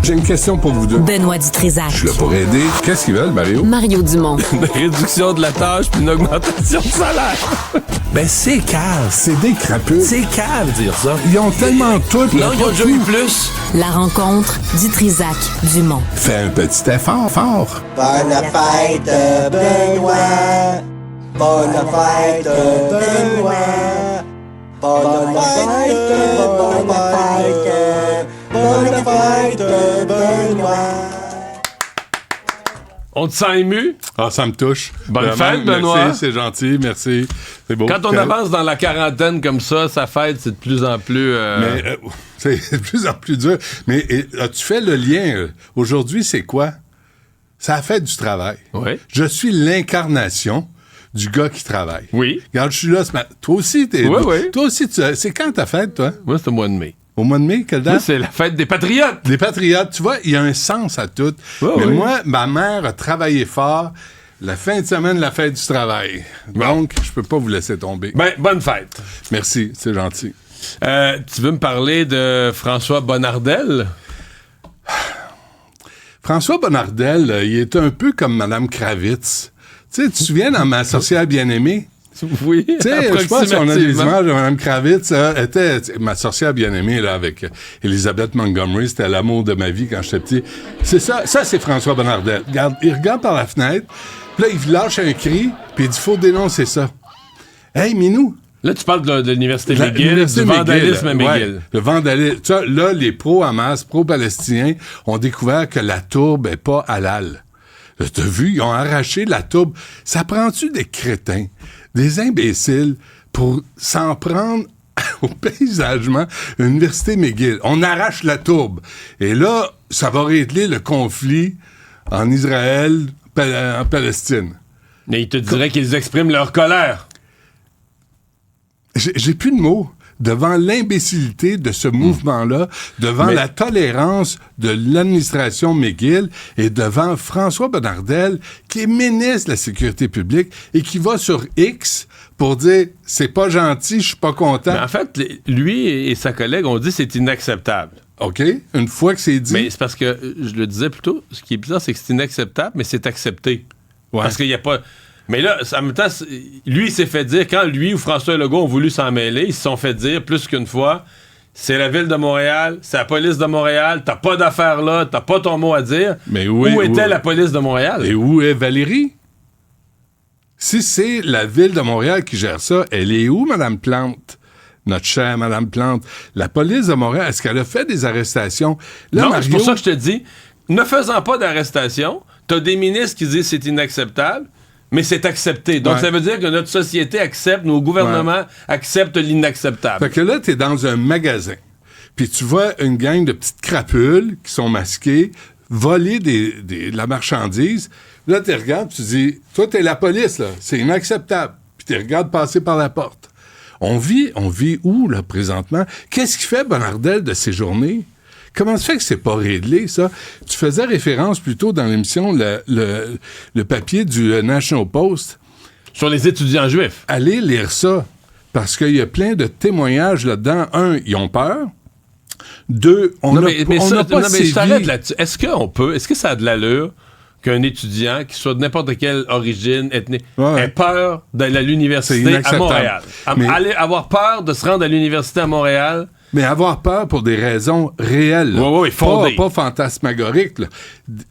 J'ai une question pour vous deux. Benoît Dutrisac. Je suis là pour aider. Qu'est-ce qu'ils veulent, Mario? Mario Dumont. Une réduction de la tâche puis une augmentation de salaire. Ben, c'est cave. C'est des crapules. C'est cave dire ça. Ils ont tellement tout. Non, ils ont déjà eu plus. La rencontre Dutrisac-Dumont. Fais un petit effort, fort. Bonne fête, Benoît. Bonne fête, Benoît. Bonne fête, bonne fête. Bonne fête, Benoît. On te sent ému? Ah, ça me touche. Bonne Vraiment, fête, Benoît. Merci, c'est gentil, merci. C'est beau. Quand on avance dans la quarantaine comme ça, sa fête, c'est de plus en plus... Mais c'est de plus en plus dur. Mais as-tu fait le lien? Aujourd'hui, c'est quoi? Ça a fait du travail. Oui. Je suis l'incarnation du gars qui travaille. Oui. Regarde, je suis là ce matin. Toi aussi, Oui. Toi aussi, c'est quand ta fête, toi? Moi, c'est au mois de mai. Au mois de mai, quelle date? Moi, c'est la fête des Patriotes. Les Patriotes, tu vois, il y a un sens à tout. Mais moi, ma mère a travaillé fort. La fin de semaine, la fête du travail. Donc, je peux pas vous laisser tomber. Ben, bonne fête. Merci, c'est gentil. Tu veux me parler de François Bonnardel? François Bonnardel, il est un peu comme Mme Kravitz. Tu sais, tu te souviens dans Ma sorcière bien-aimée? Oui, Tu sais, je sais pas si on a des images de Mme Kravitz. Était Ma sorcière bien-aimée, là, avec Elizabeth Montgomery. C'était l'amour de ma vie quand j'étais petit. C'est ça. Ça, c'est François Bonnardel. Il regarde par la fenêtre, puis là, il lâche un cri, puis il dit, faut dénoncer ça. Hey, Minou! Là, tu parles de l'Université McGill, du vandalisme à McGill. Ouais, le vandalisme. Tu vois, là, les pro-Hamas, pro-palestiniens ont découvert que la tourbe est pas halal. T'as vu, ils ont arraché la tourbe. Ça prend-tu des crétins, des imbéciles pour s'en prendre au paysagement de l'Université McGill? On arrache la tourbe. Et là, ça va régler le conflit en Israël, en Palestine. Mais ils te diraient qu'ils expriment leur colère. J'ai plus de mots devant l'imbécilité de ce mouvement-là, devant la tolérance de l'administration McGill et devant François Bonnardel, qui est ministre de la Sécurité publique et qui va sur X pour dire « c'est pas gentil, je suis pas content ». Mais en fait, lui et sa collègue ont dit que c'est inacceptable. OK, une fois que c'est dit... Mais c'est parce que, je le disais plus tôt, ce qui est bizarre, c'est que c'est inacceptable, mais c'est accepté. Ouais. Parce qu'il n'y a pas... Mais là, en même temps, lui, il s'est fait dire, quand lui ou François Legault ont voulu s'en mêler, ils se sont fait dire plus qu'une fois, c'est la Ville de Montréal, c'est la police de Montréal, t'as pas d'affaires là, t'as pas ton mot à dire. Mais où était la police de Montréal? Et où est Valérie? Si c'est la Ville de Montréal qui gère ça, elle est où, Mme Plante? Notre chère Mme Plante. La police de Montréal, est-ce qu'elle a fait des arrestations? Là, Non, Mario... c'est pour ça que je te dis, ne faisant pas d'arrestation, t'as des ministres qui disent c'est inacceptable, mais c'est accepté. Donc, ça veut dire que notre société accepte, nos gouvernements acceptent l'inacceptable. Fait que là, t'es dans un magasin, puis tu vois une gang de petites crapules qui sont masquées, voler de la marchandise. Là, tu regardes, tu dis, toi, t'es la police, là. C'est inacceptable. Puis tu regardes passer par la porte. On vit où, là, présentement? Qu'est-ce qui fait Bonnardel de ces journées? Comment se fait que c'est pas réglé, ça? Tu faisais référence plutôt dans l'émission, le papier du National Post. Sur les étudiants juifs. Allez lire ça, parce qu'il y a plein de témoignages là-dedans. Un, ils ont peur. Deux, on n'a pas sévi. Je t'arrête là-dessus. Est-ce que ça a de l'allure qu'un étudiant, qui soit de n'importe quelle origine, ethnie, ait peur d'aller à l'université à Montréal? Avoir peur de se rendre à l'université à Montréal... Mais avoir peur pour des raisons réelles. Fondées. Pas fantasmagoriques, là.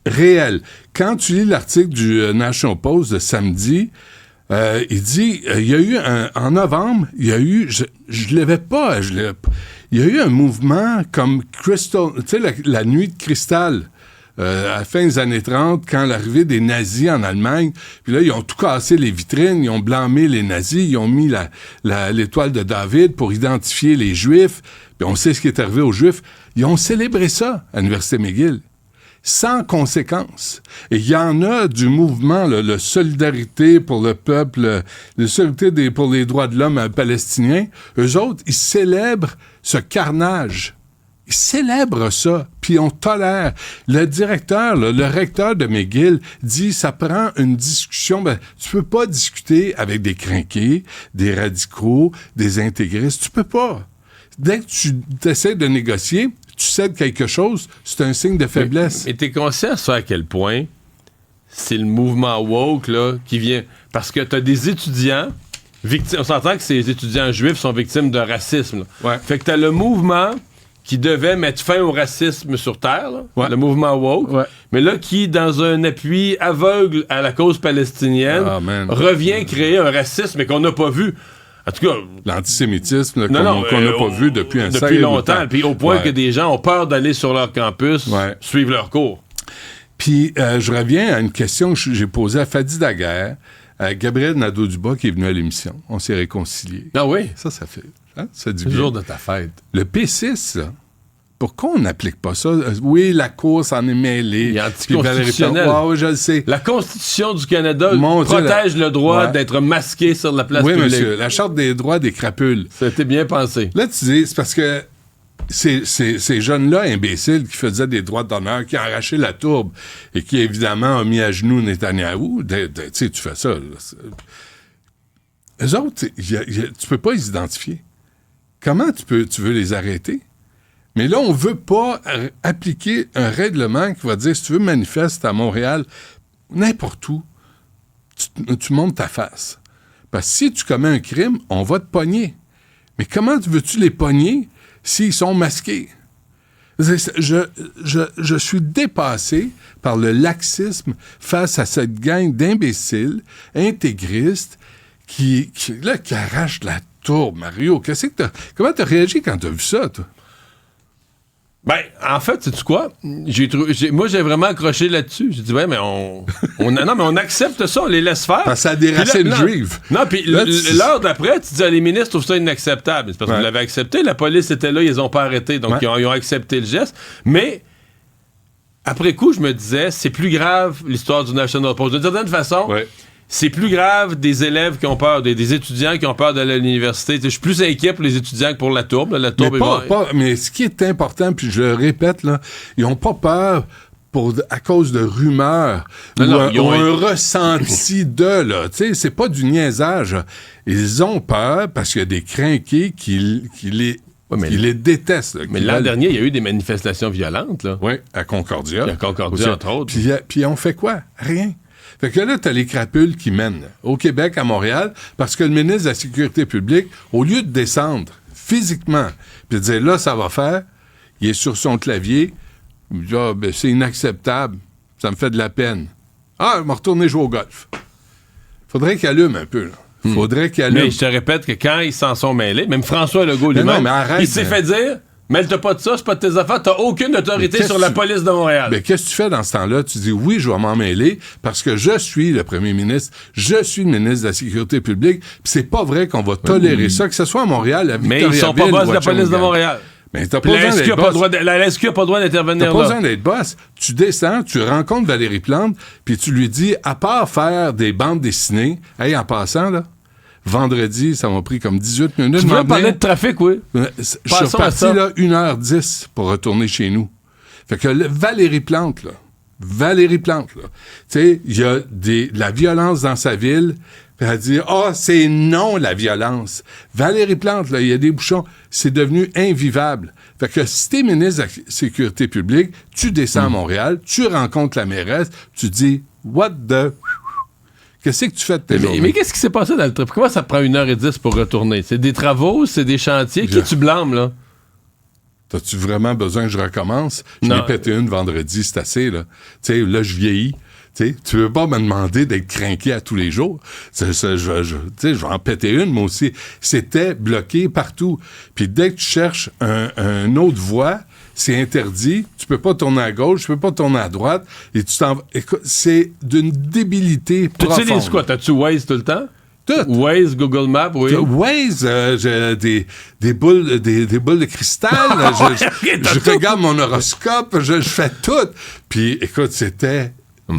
Réelles. Quand tu lis l'article du National Post de samedi, il dit, il y a eu en novembre, il y a eu, je l'avais pas, il y a eu un mouvement comme Crystal, tu sais, la nuit de cristal. À la fin des années 30, quand l'arrivée des nazis en Allemagne, puis là, ils ont tout cassé les vitrines, ils ont blâmé les nazis, ils ont mis l'étoile de David pour identifier les Juifs, puis on sait ce qui est arrivé aux Juifs. Ils ont célébré ça à l'Université McGill, sans conséquence. Et il y en a du mouvement, le Solidarité pour le peuple, le Solidarité pour les droits de l'homme palestiniens. Eux autres, ils célèbrent ce carnage. Ils célèbrent ça, puis on tolère. Le directeur, le recteur de McGill dit, ça prend une discussion. Ben, tu peux pas discuter avec des crinqués, des radicaux, des intégristes. Tu peux pas. Dès que tu essaies de négocier, tu cèdes quelque chose, c'est un signe de faiblesse. Mais t'es conscient ça à quel point c'est le mouvement woke là, qui vient... Parce que t'as des étudiants victimes... On s'entend que ces étudiants juifs sont victimes de racisme. Là. Ouais. Fait que t'as le mouvement qui devait mettre fin au racisme sur Terre, là, Ouais. le mouvement woke, Ouais. mais là qui, dans un appui aveugle à la cause palestinienne, Ah, man. revient créer un racisme mais qu'on n'a pas vu. En tout cas... L'antisémitisme là, Non, qu'on n'a pas vu depuis un depuis certain longtemps. Puis au point Ouais. que des gens ont peur d'aller sur leur campus, Ouais. suivre leur cours. Puis, je reviens à une question que j'ai posée à Fadi Daguerre, à Gabriel Nadeau-Dubois qui est venu à l'émission. On s'est réconciliés. Ah oui? Ça fait... Hein, ça dit Le bien. jour de ta fête. Le P6, là, pourquoi on n'applique pas ça? Oui, la cour s'en est mêlée. Il est Puis Valérie anticonstitutionnel. Plante, oui, je le sais. La Constitution du Canada Mon Dieu, protège le droit Ouais. d'être masqué sur la place Oui, publique. monsieur, la Charte des droits des crapules. Ça a été bien pensé. Là, tu dis, c'est parce que ces jeunes-là, imbéciles, qui faisaient des droits d'honneur, qui ont arraché la tourbe et qui, évidemment, ont mis à genoux Netanyahou, tu sais, tu fais ça. Là, eux autres, tu peux pas les identifier. Comment tu veux les arrêter? Mais là, on veut pas appliquer un règlement qui va dire, si tu veux manifester à Montréal, n'importe où, tu montes ta face. Parce que si tu commets un crime, on va te pogner. Mais comment veux-tu les pogner s'ils sont masqués? Je suis dépassé par le laxisme face à cette gang d'imbéciles, intégristes, qui arrachent la tourbe, Mario. Comment t'as réagi quand t'as vu ça, toi? Ben, en fait, sais-tu quoi? Moi, j'ai vraiment accroché là-dessus. J'ai dit, ouais, mais non, mais on accepte ça, on les laisse faire. Parce que ça a des Puis là, racines non. juives. Non, puis Là, l'heure d'après, tu dis, les ministres trouvent ça inacceptable. C'est parce que Ouais. vous l'avez accepté, la police était là, ils ont pas arrêté, donc Ouais. ils ont accepté le geste. Mais, après coup, je me disais, c'est plus grave l'histoire du National Post. D'une certaine façon, Ouais. c'est plus grave des élèves qui ont peur, des étudiants qui ont peur d'aller à l'université. Je suis plus inquiet pour les étudiants que pour la tourbe. La tourbe, Mais ce qui est important, puis je le répète, là, ils n'ont pas peur à cause de rumeurs ou un ressenti de, là. Tu sais, c'est pas du niaisage. Ils ont peur parce qu'il y a des crinqués qui les détestent. Là, Mais qui l'an veulent- dernier, il y a eu des manifestations violentes, là. Oui, à Concordia. Puis à Concordia, Aussi. entre autres. Puis on fait quoi? Rien. Fait que là, t'as les crapules qui mènent au Québec, à Montréal, parce que le ministre de la Sécurité publique, au lieu de descendre physiquement, puis de dire là, ça va faire, il est sur son clavier, il dit ah, ben, c'est inacceptable, ça me fait de la peine. Ah, il m'a retourné jouer au golf. Faudrait qu'il allume un peu, là. Faudrait qu'il allume. Mais je te répète que quand ils s'en sont mêlés, même François Legault Mais lui-même, non, mais arrête, il s'est mais- fait dire mêle-toi pas de ça, c'est pas de tes affaires, t'as aucune Mais autorité qu'est-ce sur la que tu- police de Montréal. Ben, qu'est-ce que tu fais dans ce temps-là? Tu dis, oui, je vais m'en mêler parce que je suis le premier ministre, je suis le ministre de la Sécurité publique, puis c'est pas vrai qu'on va tolérer ça, que ce soit à Montréal, à Mais Victoriaville ils sont pas boss ou de à la police de Shawinigan. Montréal. Mais t'as Puis pas la besoin SQ d'être a pas le boss. droit la SQ a pas le droit T'as d'intervenir pas là. besoin d'être boss. Tu descends, tu rencontres Valérie Plante, puis tu lui dis, à part faire des bandes dessinées, hey, en passant, là, vendredi, ça m'a pris comme 18 minutes. Tu veux m'en parler venir. de trafic, oui? Je suis Passons à reparti ça. là 1h10 pour retourner chez nous. Fait que Valérie Plante, là, tu sais, il y a de la violence dans sa ville, puis elle dit « Ah, c'est non, la violence! » Valérie Plante, là, il y a des bouchons, c'est devenu invivable. Fait que si t'es ministre de la Sécurité publique, tu descends à Montréal, tu rencontres la mairesse, tu dis « What the... » Qu'est-ce que tu fais de tes journées? Mais qu'est-ce qui s'est passé dans le trip? Comment ça te prend 1h10 pour retourner? C'est des travaux, c'est des chantiers. Qui tu blâmes, là? T'as-tu vraiment besoin que je recommence? Je Non. l'ai pété une vendredi, c'est assez, là. Tu sais, là, je vieillis. Tu sais, tu veux pas me demander d'être crinqué à tous les jours. Je vais en péter une, moi aussi. C'était bloqué partout. Puis dès que tu cherches un autre voie, c'est interdit. Tu peux pas tourner à gauche, tu peux pas tourner à droite. Et tu t'en vas. Écoute, c'est d'une débilité Tu profonde. utilises quoi? T'as-tu Waze tout le temps? Tout. Waze, Google Maps, oui. Waze, j'ai des boules de cristal. là. Je regarde mon horoscope, je fais tout. Puis, écoute, c'était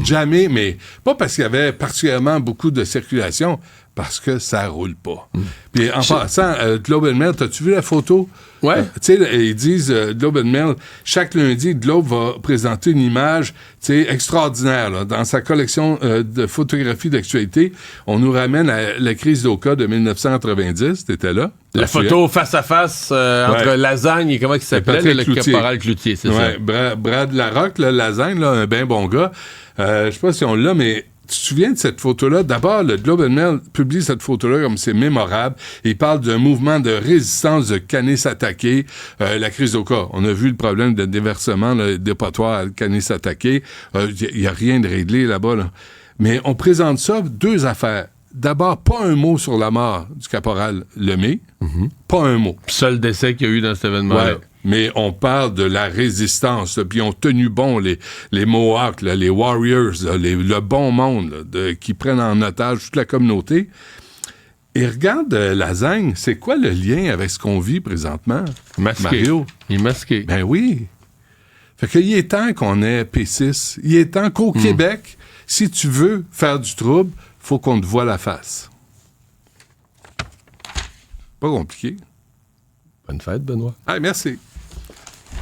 jamais, mais pas parce qu'il y avait particulièrement beaucoup de circulation. parce que ça roule pas. Puis en passant, Globe and Mail, t'as-tu vu la photo? Ouais. Tu sais, ils disent, Globe and Mail, chaque lundi, Globe va présenter une image, extraordinaire, là. Dans sa collection de photographies d'actualité, on nous ramène à la crise d'Oka de 1990, t'étais là? La photo face-à-face entre Lasagne et comment il s'appelait? Le caporal Cloutier, c'est ça? Brad Larocque, là, Lasagne, là, un bien bon gars. Je sais pas si on l'a, mais tu te souviens de cette photo-là? D'abord, le Globe and Mail publie cette photo-là comme c'est mémorable. Il parle d'un mouvement de résistance de Kanesatake, la crise d'Oka. On a vu le problème de déversement, le dépotoir à Kanesatake. Il n'y a rien de réglé là-bas, là. Mais on présente ça, deux affaires. D'abord, pas un mot sur la mort du caporal Lemay. Pas un mot. Seul décès qu'il y a eu dans cet événement-là. Ouais. Mais on parle de la résistance, là, puis ils ont tenu bon les Mohawks, là, les Warriors, là, le bon monde là, qui prennent en otage toute la communauté. Et regarde Lasagne, c'est quoi le lien avec ce qu'on vit présentement? Masqué. Mario? Il est masqué. Ben oui. Fait qu'il est temps qu'on ait P6. Il est temps qu'au Québec, si tu veux faire du trouble, faut qu'on te voie la face. Pas compliqué. Bonne fête, Benoît. Ah, merci.